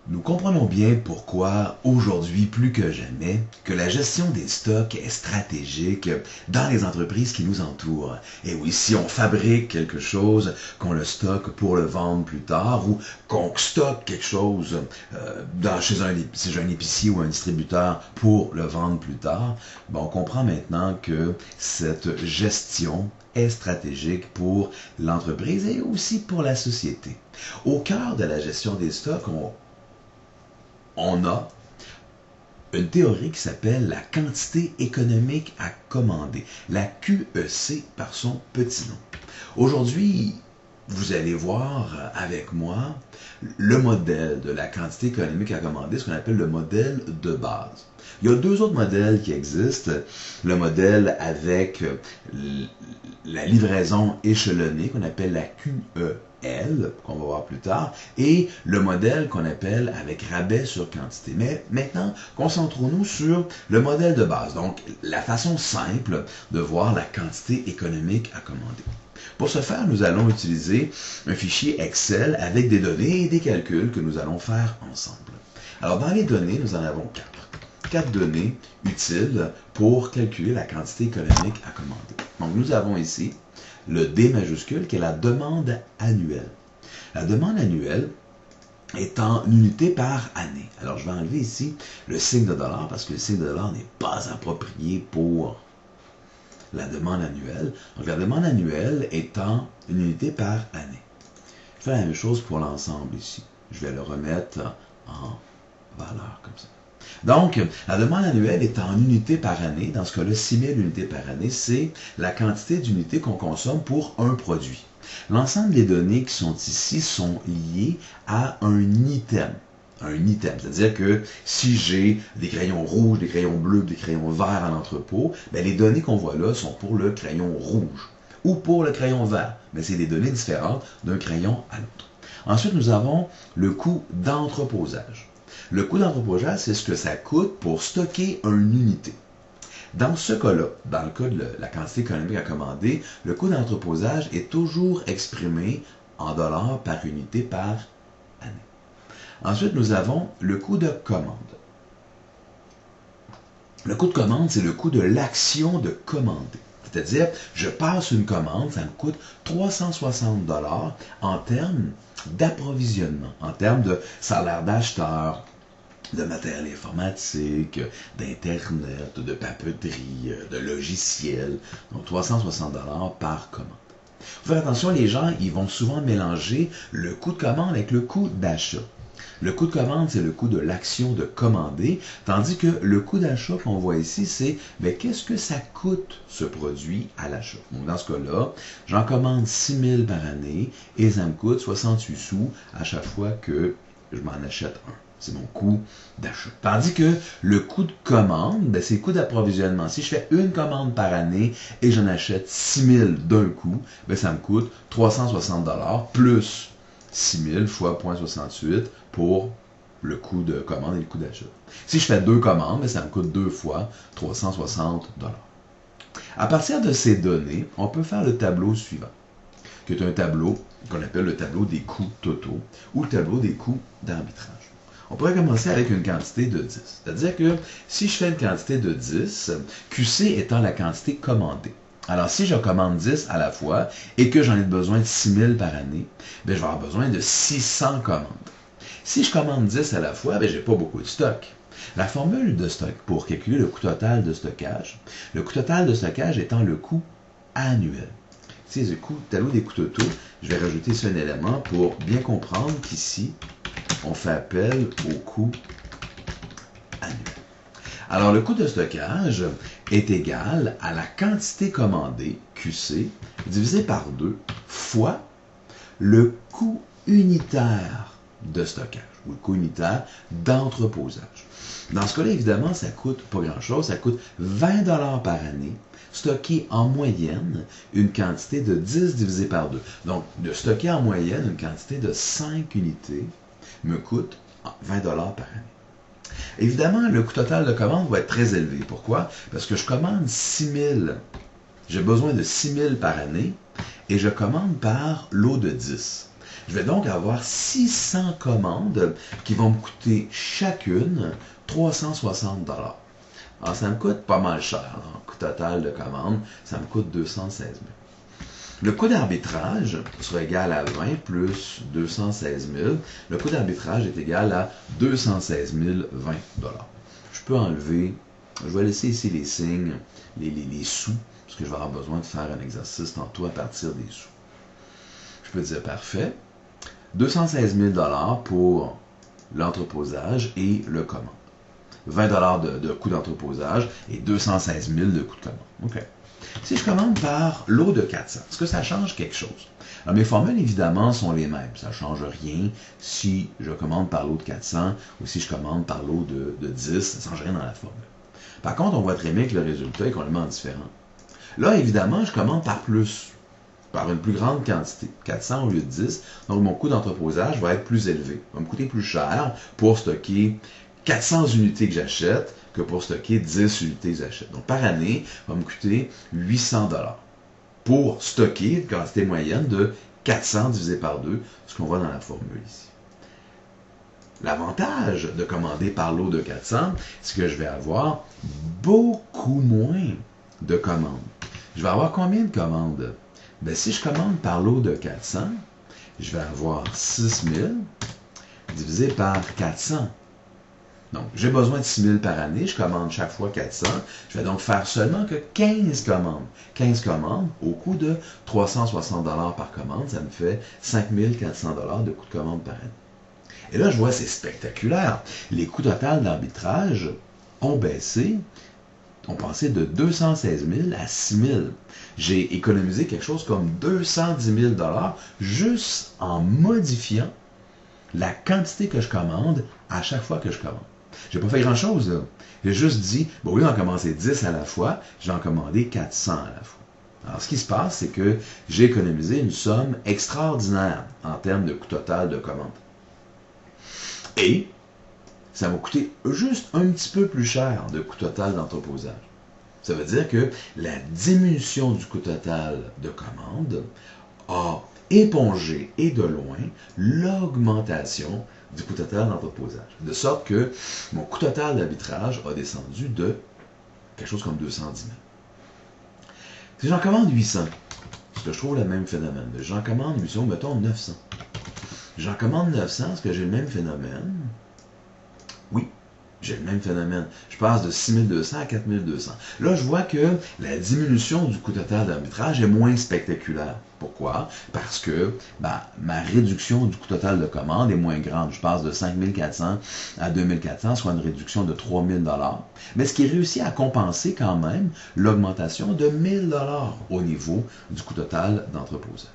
Nous comprenons bien pourquoi, aujourd'hui plus que jamais, que la gestion des stocks est stratégique dans les entreprises qui nous entourent. Et oui, si on fabrique quelque chose, qu'on le stocke pour le vendre plus tard, ou qu'on stocke quelque chose chez un épicier ou un distributeur pour le vendre plus tard, ben on comprend maintenant que cette gestion est stratégique pour l'entreprise et aussi pour la société. Au cœur de la gestion des stocks, on a une théorie qui s'appelle la quantité économique à commander, la QEC par son petit nom. Aujourd'hui, vous allez voir avec moi le modèle de la quantité économique à commander, ce qu'on appelle le modèle de base. Il y a deux autres modèles qui existent. Le modèle avec la livraison échelonnée, qu'on appelle la QEL, qu'on va voir plus tard, et le modèle qu'on appelle avec rabais sur quantité. Mais maintenant, concentrons-nous sur le modèle de base, donc la façon simple de voir la quantité économique à commander. Pour ce faire, nous allons utiliser un fichier Excel avec des données et des calculs que nous allons faire ensemble. Alors, dans les données, nous en avons quatre. Quatre données utiles pour calculer la quantité économique à commander. Donc, nous avons ici le D majuscule qui est la demande annuelle. La demande annuelle est en unité par année. Alors, je vais enlever ici le signe de dollar parce que le signe de dollar n'est pas approprié pour la demande annuelle. Donc, la demande annuelle est en unité par année. Je fais la même chose pour l'ensemble ici. Je vais le remettre en valeur comme ça. Donc, la demande annuelle est en unités par année. Dans ce cas-là, 6000 unités par année, c'est la quantité d'unités qu'on consomme pour un produit. L'ensemble des données qui sont ici sont liées à un item. Un item, c'est-à-dire que si j'ai des crayons rouges, des crayons bleus, des crayons verts à l'entrepôt, ben les données qu'on voit là sont pour le crayon rouge ou pour le crayon vert. Mais c'est des données différentes d'un crayon à l'autre. Ensuite, nous avons le coût d'entreposage. Le coût d'entreposage, c'est ce que ça coûte pour stocker une unité. Dans ce cas-là, dans le cas de la quantité économique à commander, le coût d'entreposage est toujours exprimé en dollars par unité par année. Ensuite, nous avons le coût de commande. Le coût de commande, c'est le coût de l'action de commander. C'est-à-dire, je passe une commande, ça me coûte 360 $ en termes d'approvisionnement, en termes de salaire d'acheteur, de matériel informatique, d'Internet, de papeterie, de logiciels. Donc 360 $ par commande. Faut faire attention, les gens, ils vont souvent mélanger le coût de commande avec le coût d'achat. Le coût de commande, c'est le coût de l'action de commander, tandis que le coût d'achat qu'on voit ici, c'est mais qu'est-ce que ça coûte ce produit à l'achat. Donc dans ce cas-là, j'en commande 6000 par année et ça me coûte 68 sous à chaque fois que je m'en achète un. C'est mon coût d'achat. Tandis que le coût de commande, ben c'est le coût d'approvisionnement. Si je fais une commande par année et j'en achète 6000 d'un coup, ben ça me coûte 360 $ plus 6000 fois 0,68 pour le coût de commande et le coût d'achat. Si je fais deux commandes, ben ça me coûte 2 fois 360 $. À partir de ces données, on peut faire le tableau suivant, qui est un tableau qu'on appelle le tableau des coûts totaux ou le tableau des coûts d'arbitrage. On pourrait commencer avec une quantité de 10. C'est-à-dire que si je fais une quantité de 10, QC étant la quantité commandée. Alors, si je commande 10 à la fois et que j'en ai besoin de 6000 par année, bien, je vais avoir besoin de 600 commandes. Si je commande 10 à la fois, bien, je n'ai pas beaucoup de stock. La formule de stock pour calculer le coût total de stockage, le coût total de stockage étant le coût annuel. Si c'est le tableau des coûts totaux, je vais rajouter ici un élément pour bien comprendre qu'ici, on fait appel au coût annuel. Alors, le coût de stockage est égal à la quantité commandée, QC, divisé par 2, fois le coût unitaire de stockage, ou le coût unitaire d'entreposage. Dans ce cas-là, évidemment, ça coûte pas grand-chose, ça coûte 20 $ par année, stocker en moyenne une quantité de 10 divisé par 2. Donc, de stocker en moyenne une quantité de 5 unités me coûte 20 $ par année. Évidemment, le coût total de commande va être très élevé. Pourquoi? Parce que je commande 6000. J'ai besoin de 6000 par année et je commande par lot de 10. Je vais donc avoir 600 commandes qui vont me coûter chacune 360 $. Alors, ça me coûte pas mal cher. Le coût total de commande, ça me coûte 216 000. Le coût d'arbitrage sera égal à 20 plus 216 000. Le coût d'arbitrage est égal à 216 020 $. Je peux enlever, je vais laisser ici les signes, les sous, parce que je vais avoir besoin de faire un exercice tantôt à partir des sous. Je peux dire parfait. 216 000 $ pour l'entreposage et le commande. 20 $ de coût d'entreposage et 216 000 de coût de commande. OK. Si je commande par lot de 400, est-ce que ça change quelque chose? Alors, mes formules, évidemment, sont les mêmes. Ça ne change rien si je commande par lot de 400 ou si je commande par lot de 10. Ça ne change rien dans la formule. Par contre, on voit très bien que le résultat est complètement différent. Là, évidemment, je commande par plus, par une plus grande quantité, 400 au lieu de 10. Donc, mon coût d'entreposage va être plus élevé. Il va me coûter plus cher pour stocker 400 unités que j'achète que pour stocker 10 unités que j'achète. Donc, par année, il va me coûter 800 $ pour stocker une quantité moyenne de 400 divisé par 2, ce qu'on voit dans la formule ici. L'avantage de commander par lot de 400, c'est que je vais avoir beaucoup moins de commandes. Je vais avoir combien de commandes? Bien, si je commande par lot de 400, je vais avoir 6000 divisé par 400. Donc, j'ai besoin de 6 000 par année, je commande chaque fois 400, je vais donc faire seulement que 15 commandes. 15 commandes, au coût de 360 $ par commande, ça me fait 5 400 $ de coût de commande par année. Et là, je vois, c'est spectaculaire. Les coûts totaux d'arbitrage ont baissé, ont passé de 216 000 à 6 000. J'ai économisé quelque chose comme 210 000 $ juste en modifiant la quantité que je commande à chaque fois que je commande. J'ai pas fait grand-chose, là. J'ai juste dit, bon, au lieu d'en commencer 10 à la fois, je vais en commander 400 à la fois. Alors, ce qui se passe, c'est que j'ai économisé une somme extraordinaire en termes de coût total de commande. Et ça m'a coûté juste un petit peu plus cher de coût total d'entreposage. Ça veut dire que la diminution du coût total de commande a épongé et de loin l'augmentation du coût total d'entreposage. De sorte que mon coût total d'arbitrage a descendu de quelque chose comme 210 000. Si j'en commande 800, est-ce que je trouve le même phénomène? J'en commande 800, mettons 900. J'en commande 900, est-ce que j'ai le même phénomène? Oui, j'ai le même phénomène. Je passe de 6200 à 4200. Là, je vois que la diminution du coût total d'arbitrage est moins spectaculaire. Pourquoi? Parce que ma réduction du coût total de commande est moins grande. Je passe de 5400 à 2400, soit une réduction de 3000 $. Mais ce qui réussit à compenser quand même l'augmentation de 1000 $ au niveau du coût total d'entreposage.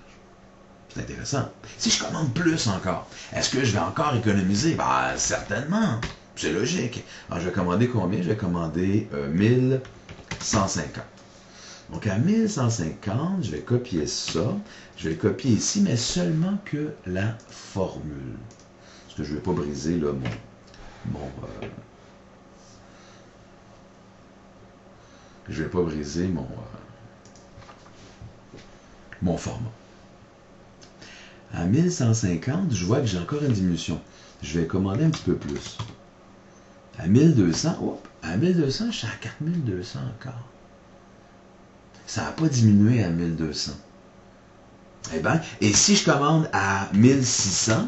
C'est intéressant. Si je commande plus encore, est-ce que je vais encore économiser? Certainement. C'est logique. Alors, je vais commander combien? Je vais commander 1150. Donc, à 1150, je vais copier ça. Je vais le copier ici, mais seulement que la formule. Parce que je ne vais pas briser là, je vais pas briser mon format. À 1150, je vois que j'ai encore une diminution. Je vais commander un petit peu plus. À 1200, à 1200, je suis à 4200 encore. Ça n'a pas diminué à 1200. Eh bien, et si je commande à 1600,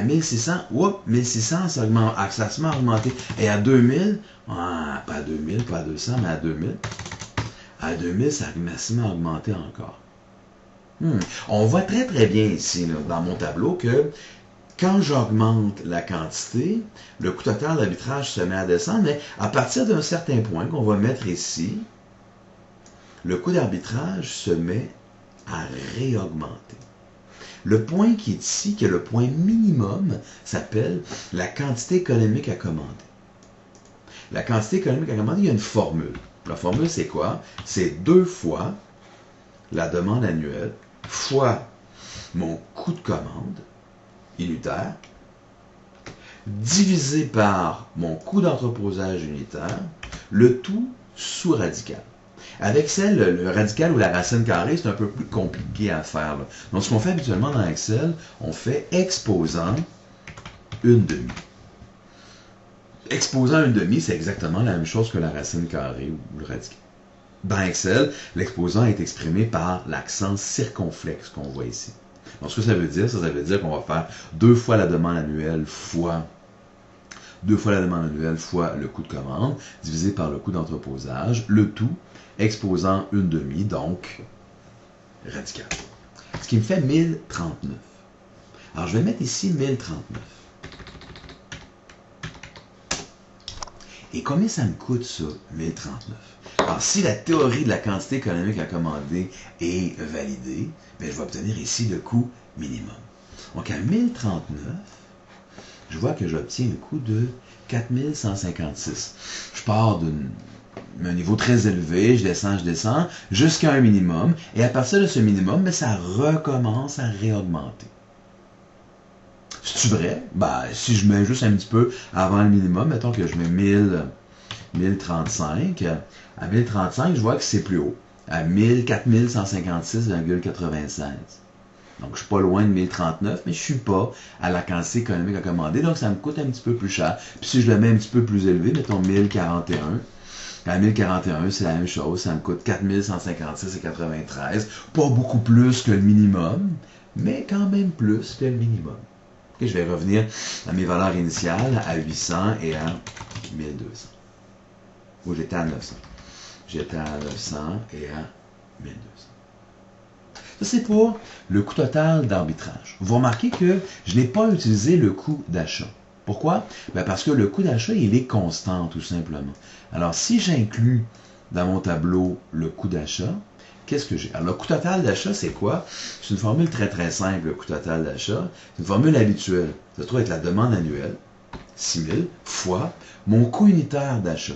1600, ça se met à augmenter. Et à 2000, pas à 2000, pas à 200, mais à 2000. À 2000, ça se met à augmenter encore. On voit très très bien ici, là, dans mon tableau, que quand j'augmente la quantité, le coût total d'arbitrage se met à descendre, mais à partir d'un certain point qu'on va mettre ici, le coût d'arbitrage se met à réaugmenter. Le point qui est ici, qui est le point minimum, s'appelle la quantité économique à commander. La quantité économique à commander, il y a une formule. La formule, c'est quoi? C'est 2 fois la demande annuelle fois mon coût de commande unitaire divisé par mon coût d'entreposage unitaire, le tout sous radical. Avec Excel, le radical ou la racine carrée, c'est un peu plus compliqué à faire, là. Donc, ce qu'on fait habituellement dans Excel, on fait exposant une demi. Exposant une demi, c'est exactement la même chose que la racine carrée ou le radical. Dans Excel, l'exposant est exprimé par l'accent circonflexe qu'on voit ici. Donc, ce que ça veut dire, ça veut dire qu'on va faire 2 fois la demande annuelle fois 2 fois la demande annuelle fois le coût de commande, divisé par le coût d'entreposage, le tout exposant une demi, donc radical. Ce qui me fait 1039. Alors, je vais mettre ici 1039. Et combien ça me coûte, ça, 1039? Alors, si la théorie de la quantité économique à commander est validée, bien, je vais obtenir ici le coût minimum. Donc, à 1039, je vois que j'obtiens un coût de 4156. Je pars d'un niveau très élevé, je descends, jusqu'à un minimum, et à partir de ce minimum, bien, ça recommence à réaugmenter. C'est-tu vrai? Ben, si je mets juste un petit peu avant le minimum, mettons que je mets 1035, à 1035, je vois que c'est plus haut, à 4156,96. Donc, je ne suis pas loin de 1039, mais je ne suis pas à la quantité économique à commander, donc ça me coûte un petit peu plus cher. Puis si je le mets un petit peu plus élevé, mettons 1041, à 1041, c'est la même chose, ça me coûte 4156,93, pas beaucoup plus que le minimum, mais quand même plus que le minimum. Okay, je vais revenir à mes valeurs initiales, à 800 et à 1200. Où j'étais à 900. J'étais à 900 et à 1200. Ça, c'est pour le coût total d'arbitrage. Vous remarquez que je n'ai pas utilisé le coût d'achat. Pourquoi? Ben parce que le coût d'achat, il est constant, tout simplement. Alors, si j'inclus dans mon tableau le coût d'achat, qu'est-ce que j'ai? Alors, le coût total d'achat, c'est quoi? C'est une formule très, très simple, le coût total d'achat. C'est une formule habituelle. Ça se trouve être la demande annuelle, 6 000, fois mon coût unitaire d'achat.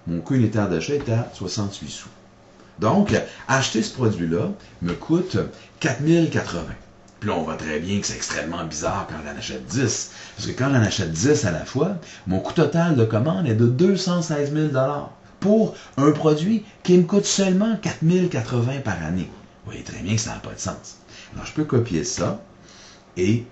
Mon coût unitaire d'achat est à 68 sous. Donc, acheter ce produit-là me coûte 4080. Puis là, on voit très bien que c'est extrêmement bizarre quand j'en achète 10. Parce que quand j'en achète 10 à la fois, mon coût total de commande est de 216 000 pour un produit qui me coûte seulement 4080 par année. Vous voyez très bien que ça n'a pas de sens. Alors, je peux copier ça et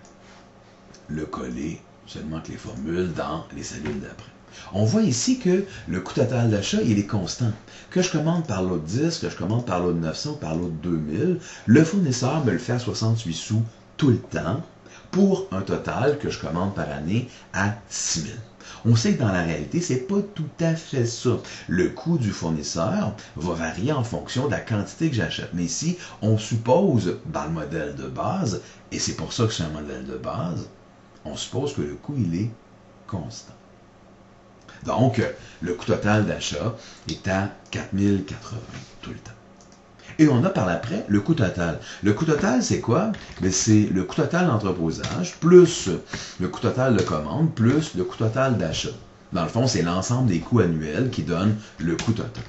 le coller seulement avec les formules dans les cellules d'après. On voit ici que le coût total d'achat, il est constant. Que je commande par lot de 10, que je commande par lot de 900 ou par lot de 2000, le fournisseur me le fait à 68 sous tout le temps pour un total que je commande par année à 6 000. On sait que dans la réalité, c'est pas tout à fait ça. Le coût du fournisseur va varier en fonction de la quantité que j'achète. Mais ici, on suppose, dans le modèle de base, et c'est pour ça que c'est un modèle de base, on suppose que le coût, il est constant. Donc, le coût total d'achat est à 4080 tout le temps. Et on a par l'après le coût total. Le coût total, c'est quoi? C'est le coût total d'entreposage plus le coût total de commande plus le coût total d'achat. Dans le fond, c'est l'ensemble des coûts annuels qui donne le coût total.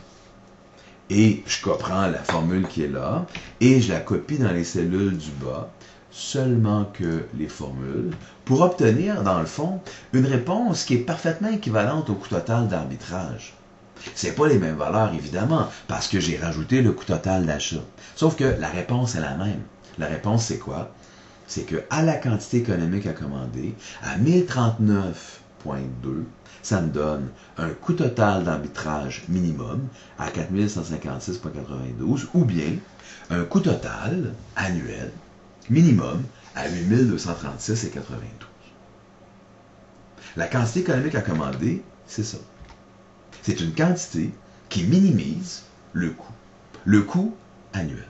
Et je comprends la formule qui est là et je la copie dans les cellules du bas, seulement que les formules, pour obtenir, dans le fond, une réponse qui est parfaitement équivalente au coût total d'arbitrage. Ce n'est pas les mêmes valeurs, évidemment, parce que j'ai rajouté le coût total d'achat. Sauf que la réponse est la même. La réponse, c'est quoi? C'est qu'à la quantité économique à commander, à 1039,2, ça me donne un coût total d'arbitrage minimum à 4156,92 ou bien un coût total annuel minimum à 8236,92. La quantité économique à commander, c'est ça. C'est une quantité qui minimise le coût annuel.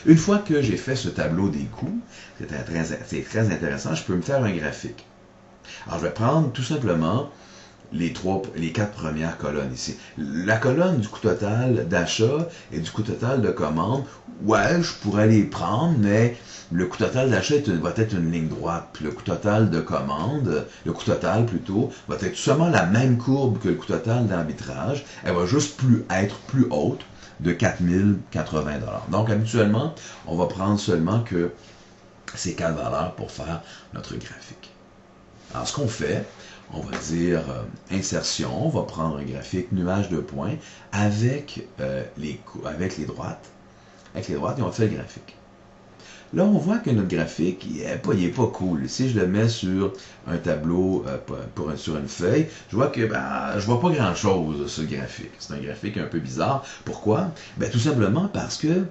Une fois que j'ai fait ce tableau des coûts, c'est très intéressant, je peux me faire un graphique. Alors, je vais prendre tout simplement les 4 premières colonnes ici. La colonne du coût total d'achat et du coût total de commande, ouais, je pourrais les prendre, mais le coût total d'achat va être une ligne droite. Puis le coût total de commande, le coût total plutôt, va être seulement la même courbe que le coût total d'arbitrage. Elle va juste être plus haute de 4080 $. Donc, habituellement, on va prendre seulement que ces 4 valeurs pour faire notre graphique. Alors, ce qu'on fait, on va dire insertion, on va prendre un graphique nuage de points avec, avec les droites, et on fait le graphique. Là, on voit que notre graphique, il est pas cool. Si je le mets sur un tableau, sur une feuille, je vois que je vois pas grand-chose sur ce graphique. C'est un graphique un peu bizarre. Pourquoi? Tout simplement parce que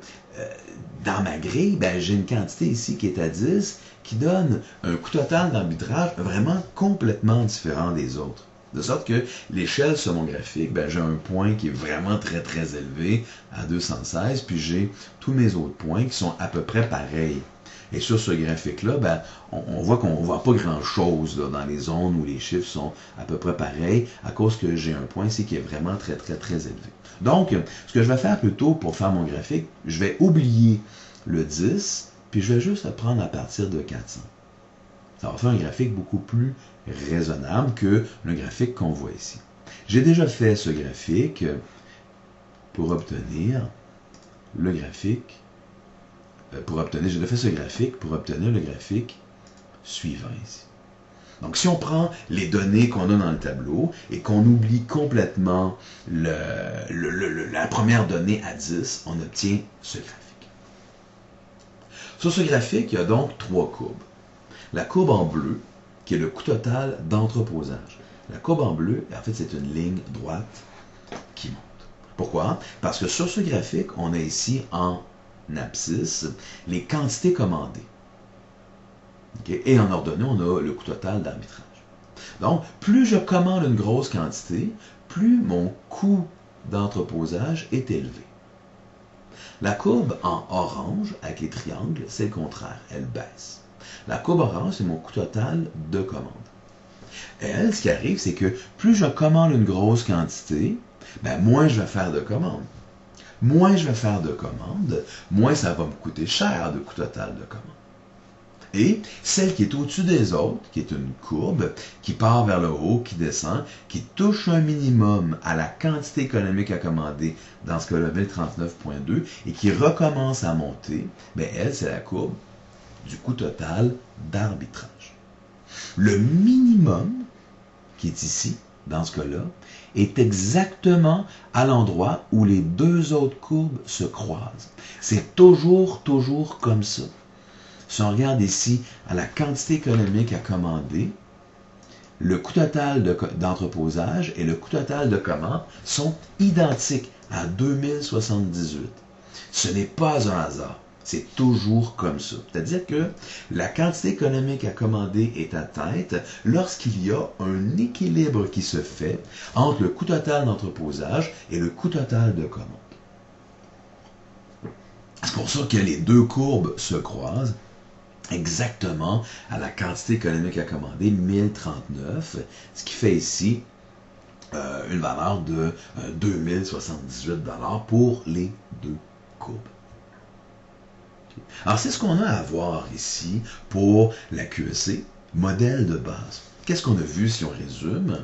dans ma grille, j'ai une quantité ici qui est à 10, qui donne un coût total d'arbitrage vraiment complètement différent des autres. De sorte que l'échelle sur mon graphique, j'ai un point qui est vraiment très très élevé à 216, puis j'ai tous mes autres points qui sont à peu près pareils. Et sur ce graphique-là, on voit qu'on ne voit pas grand-chose dans les zones où les chiffres sont à peu près pareils, à cause que j'ai un point ici qui est vraiment très très très élevé. Donc, ce que je vais faire plutôt pour faire mon graphique, je vais oublier le 10, puis je vais juste le prendre à partir de 400. Ça va faire un graphique beaucoup plus raisonnable que le graphique qu'on voit ici. J'ai déjà fait ce graphique pour obtenir le graphique, j'ai déjà fait ce graphique pour obtenir le graphique suivant ici. Donc, si on prend les données qu'on a dans le tableau et qu'on oublie complètement la première donnée à 10, on obtient ce graphique. Sur ce graphique, il y a donc 3 courbes. La courbe en bleu, qui est le coût total d'entreposage. La courbe en bleu, en fait, c'est une ligne droite qui monte. Pourquoi? Parce que sur ce graphique, on a ici en abscisse les quantités commandées. Okay? Et en ordonnée, on a le coût total d'arbitrage. Donc, plus je commande une grosse quantité, plus mon coût d'entreposage est élevé. La courbe en orange, avec les triangles, c'est le contraire, elle baisse. La courbe orange, c'est mon coût total de commande. Elle, ce qui arrive, c'est que plus je commande une grosse quantité, moins je vais faire de commandes. Moins je vais faire de commandes, moins ça va me coûter cher de coût total de commande. Et celle qui est au-dessus des autres, qui est une courbe, qui part vers le haut, qui descend, qui touche un minimum à la quantité économique à commander, dans ce cas-là, 1039.2, et qui recommence à monter, elle, c'est la courbe du coût total d'arbitrage. Le minimum, qui est ici, dans ce cas-là, est exactement à l'endroit où les deux autres courbes se croisent. C'est toujours comme ça. Si on regarde ici à la quantité économique à commander, le coût total d'entreposage et le coût total de commande sont identiques à 2078. Ce n'est pas un hasard. C'est toujours comme ça. C'est-à-dire que la quantité économique à commander est atteinte lorsqu'il y a un équilibre qui se fait entre le coût total d'entreposage et le coût total de commande. C'est pour ça que les deux courbes se croisent exactement à la quantité économique à commander, 1039, ce qui fait ici une valeur de 2078 $ pour les deux courbes. Alors, c'est ce qu'on a à voir ici pour la QEC, modèle de base. Qu'est-ce qu'on a vu si on résume?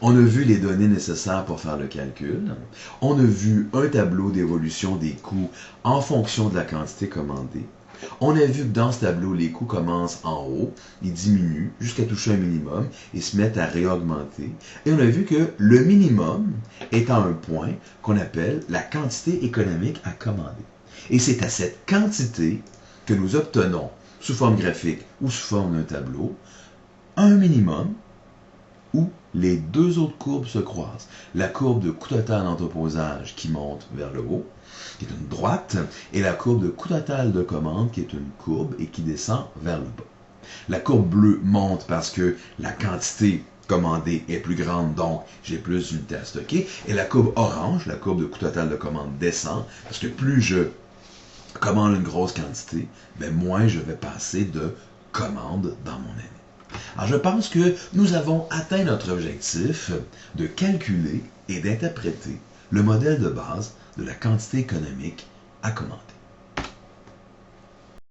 On a vu les données nécessaires pour faire le calcul. On a vu un tableau d'évolution des coûts en fonction de la quantité commandée. On a vu que dans ce tableau, les coûts commencent en haut, ils diminuent jusqu'à toucher un minimum et se mettent à réaugmenter. Et on a vu que le minimum est à un point qu'on appelle la quantité économique à commander. Et c'est à cette quantité que nous obtenons, sous forme graphique ou sous forme d'un tableau, un minimum où les deux autres courbes se croisent. La courbe de coût total d'entreposage qui monte vers le haut, qui est une droite, et la courbe de coût total de commande qui est une courbe et qui descend vers le bas. La courbe bleue monte parce que la quantité commandée est plus grande, donc j'ai plus d'unités à stocker. Et la courbe orange, la courbe de coût total de commande, descend parce que plus je commande une grosse quantité, moins je vais passer de commandes dans mon année. Alors, je pense que nous avons atteint notre objectif de calculer et d'interpréter le modèle de base de la quantité économique à commander.